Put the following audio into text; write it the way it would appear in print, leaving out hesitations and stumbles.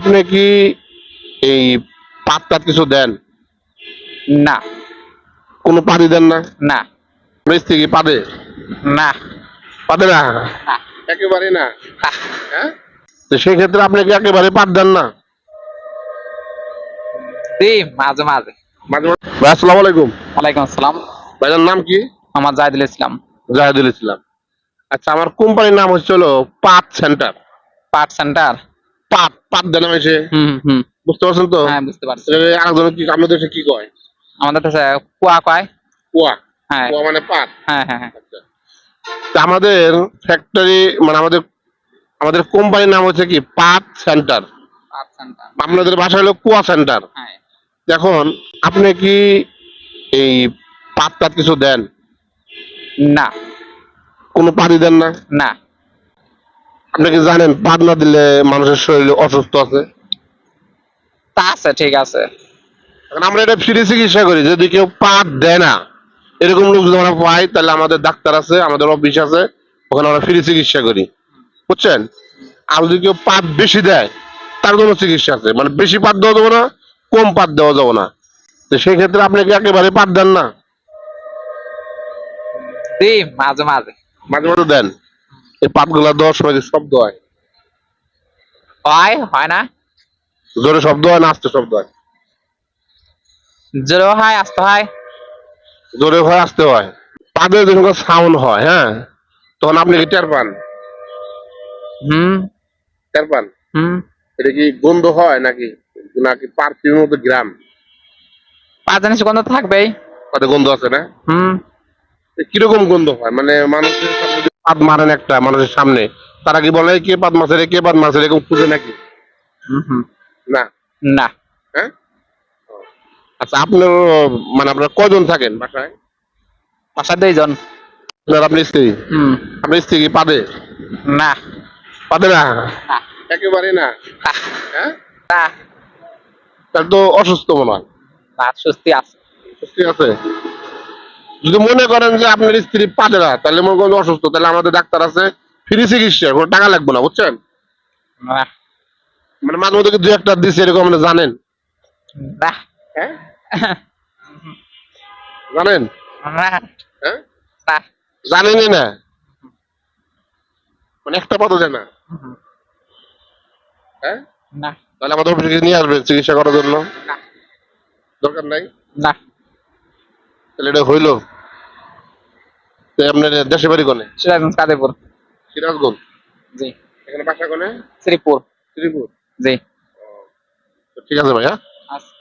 আপনি কি এই পাত টাত কিছু দেন? না কোনো পানি দেন না? না আপনার স্ত্রী কি পাদে? না পাদে না? না একেবারে না। না। হ্যাঁ, তো সেই ক্ষেত্রে আপনি কি একেবারে পাত দেন না? জি মাঝে মাঝে। মাঝে মাঝে। ভাই আসসালামু আলাইকুম। ওয়ালাইকুম আসসালাম। ভাইজার নাম কি? আমার জাহিদুল ইসলাম। জাহিদুল ইসলাম। আচ্ছা, আমার কোম্পানির নাম হচ্ছে হলো পাত সেন্টার। Part centre. পাত পাত দেন হয়েছে, হুম হুম। বুঝতে পারছেন তো? হ্যাঁ বুঝতে পারছি। আরেকজন কি আপনাদের দেশে কি কয়? আমাদের কাছে কুয়া কয়। কুয়া। হ্যাঁ কুয়া মানে পাত। হ্যাঁ হ্যাঁ হ্যাঁ। আচ্ছা। তা আমাদের ফ্যাক্টরি মানে আমাদের আমাদের কোম্পানির নাম হচ্ছে কি পাত সেন্টার। Part centre. আপনাদের ভাষা হলো কুয়া সেন্টার। হ্যাঁ। এখন আপনি কি এই পাত টাত কিছু দেন? না কোনো পানি দেন না? না। আপনি কি জানেন পাত না দিলে মানুষের শরীরে অসুস্থ আছে? তা আছে ঠিক আছে। এখন আমরা এটা ফ্রি চিকিৎসা করি, যদি কেউ পাত দেয় না এরকম লোক যদি আমরা পাই তাহলে আমাদের ডাক্তার আছে, আমাদের অফিস আছে, ওখানে আমরা ফ্রি চিকিৎসা করি, বুঝছেন? আর যদি কেউ পাত বেশি দেয় তার জন্য চিকিৎসা আছে, মানে বেশি পাত দেওয়া যাবে না, কম পাত দেওয়া যাবে না। তো সেই ক্ষেত্রে আপনি কি একেবারে পাত দেন না? জি মাঝে মাঝে। মাঝে মাঝে দেন। এই পাতগুলা দেওয়ার সময় যে শব্দ হয়, হয় হয় না। জোরে শব্দ হয় না আস্তে শব্দ হয়? জোরে হয় আসতে হয়। জোরে হয় আস্তে হয়? পাদের যখন সাউন্ড হয়, হ্যাঁ, তখন আপনি কি টের পান? হুম টের পান? হুম। এটা কি গন্ধ হয় নাকি নাকি পারফিউমের মতো গ্রাম? পাঁচ জিনিস গন্ধ থাকবেই। পাতে গন্ধ আছে না? হুম। কিরকম গন্ধ হয়? মানে মানুষের সামনে যদি পাদ মারেন একটা মানুষের সামনে, তারা কি বলে কে পাদ মারছে রে, কে পাদ মারছে রে, এরকম খুঁজে নাকি? হুম হুম। না। না। হ্যাঁ। আচ্ছা, আপনার মানে আপনার কয়জন থাকেন বাসায়? বাসার 2 জন। আপনার স্ত্রী? হুম। আপনার স্ত্রী কি পাদে? না পাদে না? না একেবারে না। না হ্যাঁ, না। তাহলে তো অসুস্থ মনে হয়। না সুস্থি আছে। ঠিক আছে। যদি মনে করেন যে আপনার স্ত্রী পাদে না, তাহলে মনে করেন অসুস্থ, তাহলে আমাদের ডাক্তার আছে, ফ্রি চিকিৎসা, কোনো টাকা লাগবে না, বুঝছেন? না মানে মাঝে মধ্যে দু একটা দিচ্ছে এরকম আপনি জানেন? না হ্যাঁ, জানেন? না হ্যাঁ, না। জানেনই না, মানে একটা পথ দেয় না। হ্যাঁ, না তাহলে আমাদের অফিসে নিয়ে আসবেন চিকিৎসা করার জন্য। না দরকার নাই? না। তাহলে এটা হইলো? তো আপনার দেশে বাড়ি কোনে? সিরাজগঞ্জ কাদেপুর। সিরাজগঞ্জ। জি। এখানে বাসা কোনে? শ্রীপুর। শ্রীপুর। জি। তো ঠিক আছে ভাইয়া। আচ্ছা।